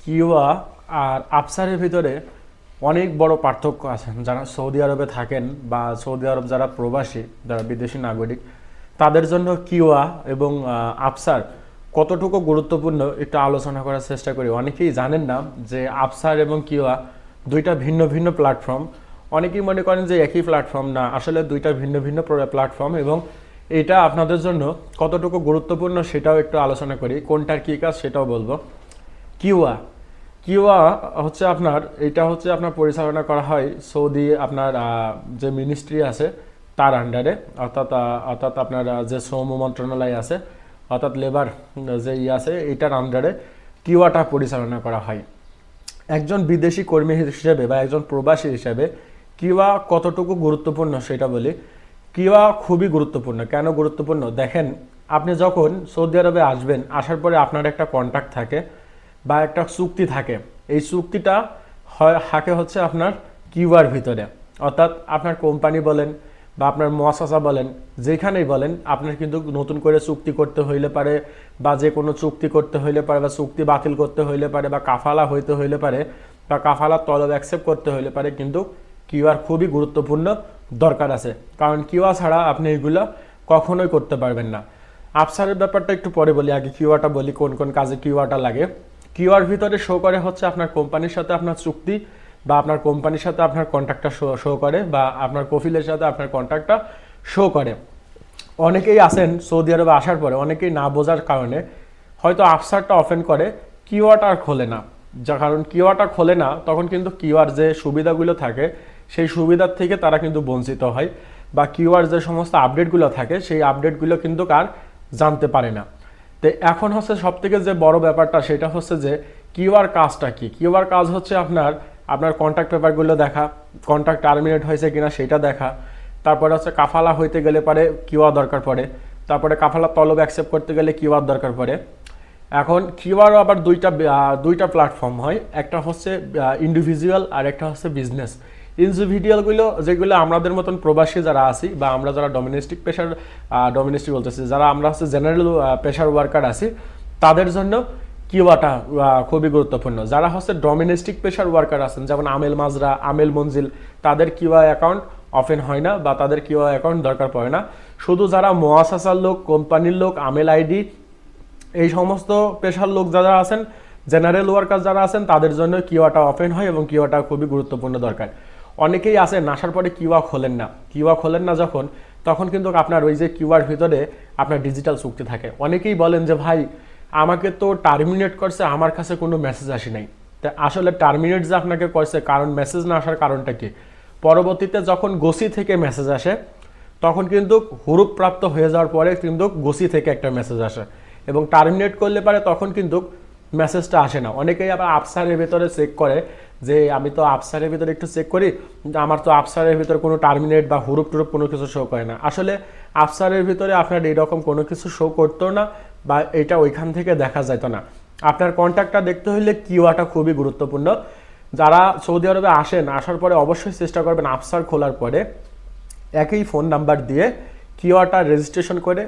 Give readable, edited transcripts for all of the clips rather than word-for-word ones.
কিউয়া আর আফসারের ভিতরে অনেক বড় পার্থক্য আছে। যারা সৌদি আরবে থাকেন বা সৌদি আরব যারা প্রবাসী, যারা বিদেশি নাগরিক, তাদের জন্য কিউয়া এবং আফসার কতটুকু গুরুত্বপূর্ণ একটু আলোচনা করার চেষ্টা করি। অনেকেই জানেন না যে আফসার এবং কিউয়া দুইটা ভিন্ন ভিন্ন প্ল্যাটফর্ম। অনেকেই মনে করেন যে একই প্ল্যাটফর্ম, না, আসলে দুইটা ভিন্ন ভিন্ন প্ল্যাটফর্ম এবং এটা আপনাদের জন্য কতটুকু গুরুত্বপূর্ণ সেটাও একটু আলোচনা করি। কোনটার কী কাজ সেটাও বলবো। কিউয়া কিউয়া হচ্ছে আপনার, এটা হচ্ছে আপনার পরিচালনা করা হয় সৌদি আপনার যে মিনিস্ট্রি আছে তার আন্ডারে, অর্থাৎ আপনার যে শ্রম মন্ত্রণালয় আছে, অর্থাৎ লেবার যে আছে এটার আন্ডারে কিউয়াটা পরিচালনা করা হয়। একজন বিদেশি কর্মী হিসেবে বা একজন প্রবাসী হিসেবে কিউয়া কতটুকু গুরুত্বপূর্ণ সেটা বলি। কিউয়া খুবই গুরুত্বপূর্ণ। কেন গুরুত্বপূর্ণ দেখেন, আপনি যখন সৌদি আরবে আসবেন, আসার পরে আপনার একটা কন্ট্রাক্ট থাকে বা একটা চুক্তি থাকে। এই চুক্তিটা থাকে হচ্ছে আপনার কিউআর ভিতরে, অর্থাৎ আপনার কোম্পানি বলেন বা আপনার মুআসাসা বলেন, যেখানেই বলেন, আপনার কিন্তু নতুন করে চুক্তি করতে হইলে পারে বা যে কোনো চুক্তি করতে হইলে পারে বা চুক্তি বাতিল করতে হইলে পারে বা কাফালা হইতে হইলে পারে বা কাফালার তলব অ্যাকসেপ্ট করতে হইলে পারে, কিন্তু কিউআর খুবই গুরুত্বপূর্ণ দরকার আছে। কারণ কিউআর ছাড়া আপনি এগুলো কখনোই করতে পারবেন না। আফসারের ব্যাপারটা একটু পরে বলি, আগে কিউআরটা বলি কোন কোন কাজে কিউআরটা লাগে। কিউআর ভিতরে শো করে হচ্ছে আপনার কোম্পানির সাথে আপনার চুক্তি বা আপনার কোম্পানির সাথে আপনার কন্ট্রাক্টটা শো করে বা আপনার কফিলের সাথে আপনার কন্ট্রাক্টটা শো করে। অনেকেই আছেন সৌদি আরবে আসার পরে অনেকেই না বোঝার কারণে হয়তো আফসারটা ওপেন করে, কিউআরটা আর খোলে না। যার কারণ কিউআরটা খোলে না, তখন কিন্তু কিউআর যে সুবিধাগুলো থাকে সেই সুবিধার থেকে তারা কিন্তু বঞ্চিত হয় বা কিউআর যে সমস্ত আপডেটগুলো থাকে সেই আপডেটগুলো কিন্তু আর জানতে পারে না। তো এখন হচ্ছে সবথেকে যে বড় ব্যাপারটা সেটা হচ্ছে যে কিউআর কাজটা কি। কিউআর কাজ হচ্ছে আপনার কন্ট্রাক্ট পেপারগুলো দেখা, কন্ট্রাক্ট টার্মিনেট হয়েছে কিনা সেটা দেখা, তারপরে হচ্ছে কাফালা হইতে গেলে পারে কিউআর দরকার পড়ে, তারপরে কাফালা তলব অ্যাকসেপ্ট করতে গেলে কিউআর দরকার পড়ে। এখন কিউআরও আবার দুইটা প্ল্যাটফর্ম হয়, একটা হচ্ছে ইন্ডিভিজুয়াল আর একটা হচ্ছে বিজনেস। ইন্ডিভিজুয়ালগুলো যেগুলো আমাদের মতন প্রবাসী যারা আছি বা আমরা যারা ডোমেস্টিক বলতেছি, যারা আমরা হচ্ছে জেনারেল পেশার ওয়ার্কার আছি, তাদের জন্য কিউআটা খুবই গুরুত্বপূর্ণ। যারা হচ্ছে ডোমেস্টিক পেশার ওয়ার্কার আছেন, যেমন আমেল মাজরা, আমেল মঞ্জিল, তাদের কিউআই অ্যাকাউন্ট ওপেন হয় না বা তাদের কিউআই অ্যাকাউন্ট দরকার পড়ে না। শুধু যারা মুআসাসার লোক, কোম্পানির লোক, আমেল আইডি, এই সমস্ত পেশার লোক যারা আছেন, জেনারেল ওয়ার্কার যারা আছেন, তাদের জন্য কিউআটা ওপেন হয় এবং কিউআটা খুবই গুরুত্বপূর্ণ দরকার। অনেকেই আছেন আসার পরে কিউআর খোলেন না যখন, তখন কিন্তু আপনার ওই যে কিউআর ভিতরে আপনার ডিজিটাল চুক্তি থাকে। অনেকেই বলেন যে ভাই আমাকে তো টার্মিনেট করছে, আমার কাছে কোনো মেসেজ আসে নাই। তা আসলে টার্মিনেট যে আপনাকে করছে, কারণ মেসেজ না আসার কারণটা কি, পরবর্তীতে যখন গোসি থেকে মেসেজ আসে তখন কিন্তু হুরুপ প্রাপ্ত হয়ে যাওয়ার পরে কিন্তু গোসি থেকে একটা মেসেজ আসে এবং টার্মিনেট করলে পারে তখন কিন্তু মেসেজটা আসে না। অনেকেই আবার আফসারের ভেতরে চেক করে যে আমি তো আফসারের ভিতরে একটু চেক করি, আমার তো আফসারের ভিতরে কোনো টার্মিনেট বা হুরুপ টুরুপ কোনো কিছু শো করে না। আসলে আফসারের ভিতরে আপনার এইরকম কোনো কিছু শো করতো না বা এটা ওইখান থেকে দেখা যেত না। আপনার কন্ট্যাক্টটা দেখতে হলে কিউআরটা খুবই গুরুত্বপূর্ণ। যারা সৌদি আরবে আসার পরে অবশ্যই চেষ্টা করবেন আফসার খোলার পরে একই ফোন নাম্বার দিয়ে কিউআরটা রেজিস্ট্রেশন করে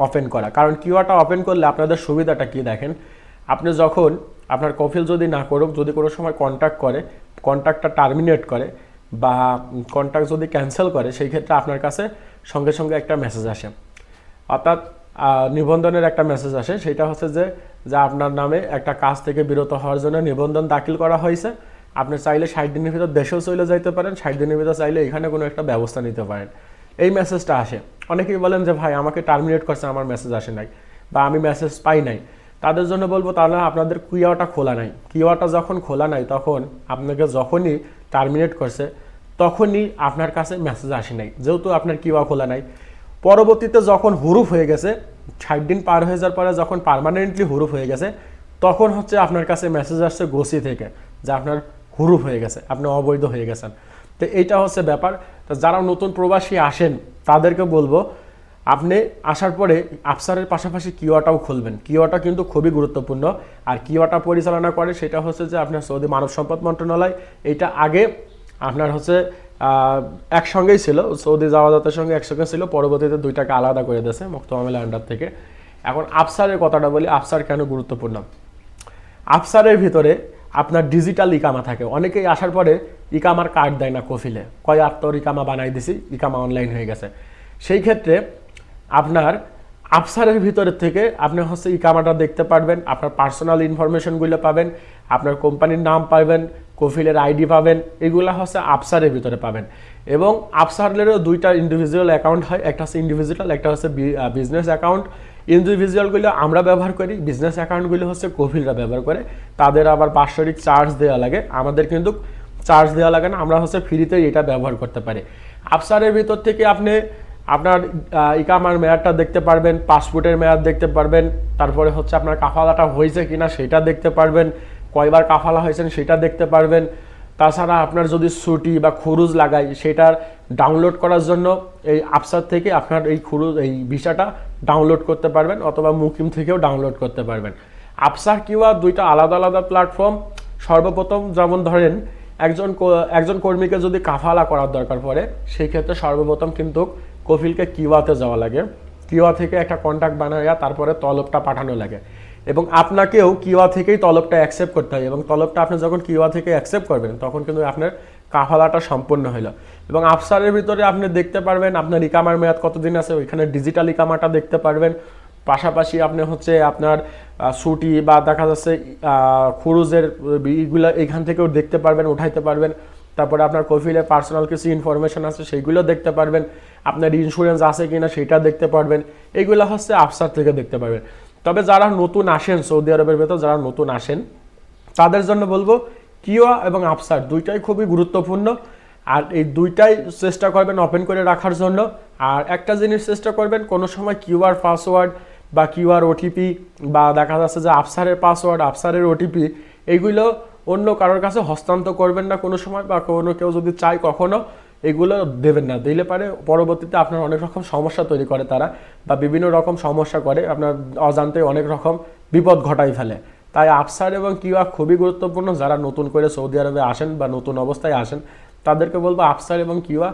ওপেন করা। কারণ কিউআরটা ওপেন করলে আপনাদের সুবিধাটা কি দেখেন, আপনি যখন আপনার কফিল যদি না করুক, যদি কোনো সময় কন্ট্রাক্টটা টার্মিনেট করে বা কন্ট্রাক্ট যদি ক্যান্সেল করে, সেই ক্ষেত্রে আপনার কাছে সঙ্গে সঙ্গে একটা মেসেজ আসে, অর্থাৎ নিবন্ধনের একটা মেসেজ আসে। সেটা হচ্ছে যে আপনার নামে একটা কাজ থেকে বিরত হওয়ার জন্য নিবন্ধন দাখিল করা হয়েছে। আপনি চাইলে 60 দিনের ভিতর দেশেও চলে যাইতে পারেন, 60 দিনের ভিতর চাইলে এখানে কোনো একটা ব্যবস্থা নিতে পারেন। এই মেসেজটা আসে। অনেকেই বলেন যে ভাই আমাকে টার্মিনেট করছে, আমার মেসেজ আসে নাই বা আমি মেসেজ পাই নাই। তাদের জন্য বলবো তাহলে আপনাদের কিউআরটা খোলা নাই। কিউআরটা যখন খোলা নাই, তখন আপনাকে যখনই টার্মিনেট করছে তখনই আপনার কাছে মেসেজ আসে নাই, যেহেতু আপনার কিউআর খোলা নাই। পরবর্তীতে যখন হুরুফ হয়ে গেছে, 60 দিন পার হয়ে যাওয়ার পরে যখন পার্মানেন্টলি হুরুফ হয়ে গেছে, তখন হচ্ছে আপনার কাছে মেসেজ আসছে গোসি থেকে যে আপনার হুরুফ হয়ে গেছে, আপনি অবৈধ হয়ে গেছেন। তো এইটা হচ্ছে ব্যাপার। তো যারা নতুন প্রবাসী আসেন তাদেরকে বলবো আপনি আসার পরে আফসারের পাশাপাশি কিউআরটাও খুলবেন। কিউআরটা কিন্তু খুবই গুরুত্বপূর্ণ। আর কিউআরটা পরিচালনা করে সেটা হচ্ছে যে আপনার সৌদি মানব সম্পদ মন্ত্রণালয়। এইটা আগে আপনার হচ্ছে একসঙ্গেই ছিল, সৌদি জাওয়াজাতের সঙ্গে একসঙ্গে ছিল, পরবর্তীতে দুইটাকে আলাদা করে দিয়েছে মুক্ত মামলা আন্ডার থেকে। এখন আফসারের কথাটা বলি, আফসার কেন গুরুত্বপূর্ণ। আফসারের ভিতরে আপনার ডিজিটাল ইকামা থাকে। অনেকেই আসার পরে ইকামার কার্ড দেয় না কফিলে, কয় আর তোর ইকামা বানাই দিছি, ইকামা অনলাইন হয়ে গেছে। সেই ক্ষেত্রে আপনার আফসারের ভিতরের থেকে আপনি হচ্ছে ইকামাটা দেখতে পারবেন, আপনার পার্সোনাল ইনফরমেশনগুলো পাবেন, আপনার কোম্পানির নাম পাবেন, কফিলের আইডি পাবেন, এগুলো হচ্ছে আফসারের ভিতরে পাবেন। এবং আফসারেরও দুইটা ইন্ডিভিজুয়াল অ্যাকাউন্ট হয়, একটা হচ্ছে ইন্ডিভিজুয়াল, একটা হচ্ছে বিজনেস অ্যাকাউন্ট। ইন্ডিভিজুয়ালগুলো আমরা ব্যবহার করি, বিজনেস অ্যাকাউন্টগুলো হচ্ছে কফিলরা ব্যবহার করে, তাদের আবার বাৎসরিক চার্জ দেওয়া লাগে, আমাদের কিন্তু চার্জ দেওয়া লাগে না, আমরা হচ্ছে ফ্রিতেই এটা ব্যবহার করতে পারি। আফসারের ভিতর থেকে আপনি আপনার ইকামার মেয়াদটা দেখতে পারবেন, পাসপোর্টের মেয়াদ দেখতে পারবেন, তারপরে হচ্ছে আপনার কাফালাটা হয়েছে কিনা সেটা দেখতে পারবেন, কয়বার কাফালা হয়েছেন সেটা দেখতে পারবেন। তাছাড়া আপনার যদি ছুটি বা খরচ লাগায় সেটার ডাউনলোড করার জন্য এই আফসার থেকে আপনার এই ভিসাটা ডাউনলোড করতে পারবেন, অথবা মুকিম থেকেও ডাউনলোড করতে পারবেন। আফসার কিউআর দুইটা আলাদা আলাদা প্ল্যাটফর্ম। সর্বপ্রথম যেমন ধরেন একজন কর্মীকে যদি কাফালা করার দরকার পড়ে, সেই ক্ষেত্রে সর্বপ্রথম কিন্তু কফিলকে কিউআতে যাওয়া লাগে, কিউআ থেকে একটা কন্ট্যাক্ট বানাইয়া তারপরে তলবটা পাঠানো লাগে, এবং আপনাকেও কিউআ থেকেই তলবটা অ্যাকসেপ্ট করতে হয়, এবং তলবটা আপনি যখন কিউআ থেকে অ্যাকসেপ্ট করবেন তখন কিন্তু আপনার কাফালাটা সম্পূর্ণ হলো। এবং আফসারের ভিতরে আপনি দেখতে পারবেন আপনার ইকামার মেয়াদ কতদিন আছে, ওইখানে ডিজিটাল ইকামাটা দেখতে পারবেন। পাশাপাশি আপনি হচ্ছে আপনার ছুটি বা দেখা যাচ্ছে খরচের এইগুলো এখান থেকেও দেখতে পারবেন, উঠাইতে পারবেন। তারপরে আপনার কফিলের পার্সোনাল কিছু ইনফরমেশন আছে সেইগুলো দেখতে পারবেন, আপনার ইন্স্যুরেন্স আছে কিনা সেটা দেখতে পারবেন, এইগুলো হচ্ছে আফসার থেকে দেখতে পারবেন। তবে যারা নতুন আসেন সৌদি আরবের ভেতর, যারা নতুন আসেন তাদের জন্য বলবো কিউআ এবং আফসার দুইটাই খুবই গুরুত্বপূর্ণ, আর এই দুইটাই চেষ্টা করবেন ওপেন করে রাখার জন্য। আর একটা জিনিস চেষ্টা করবেন, কোনো সময় কিউআর পাসওয়ার্ড বা কিউআর ওটিপি বা দেখা যাচ্ছে যে আফসারের পাসওয়ার্ড, আফসারের ওটিপি, এইগুলো অন্য কারোর কাছে হস্তান্তর করবেন না কোনো সময়, বা কোনো কেউ যদি চায় কখনো এগুলো দেবেন না, দিলে পারে পরবর্তীতে আপনার অনেক রকম সমস্যা তৈরি করে তারা, বা বিভিন্ন রকম সমস্যা করে, আপনার অজান্তে অনেক রকম বিপদ ঘটাই ফেলে। তাই আফসার এবং কিউআর খুবই গুরুত্বপূর্ণ। যারা নতুন করে সৌদি আরবে আসেন বা নতুন অবস্থায় আসেন তাদেরকে বলবো আফসার এবং কিউআর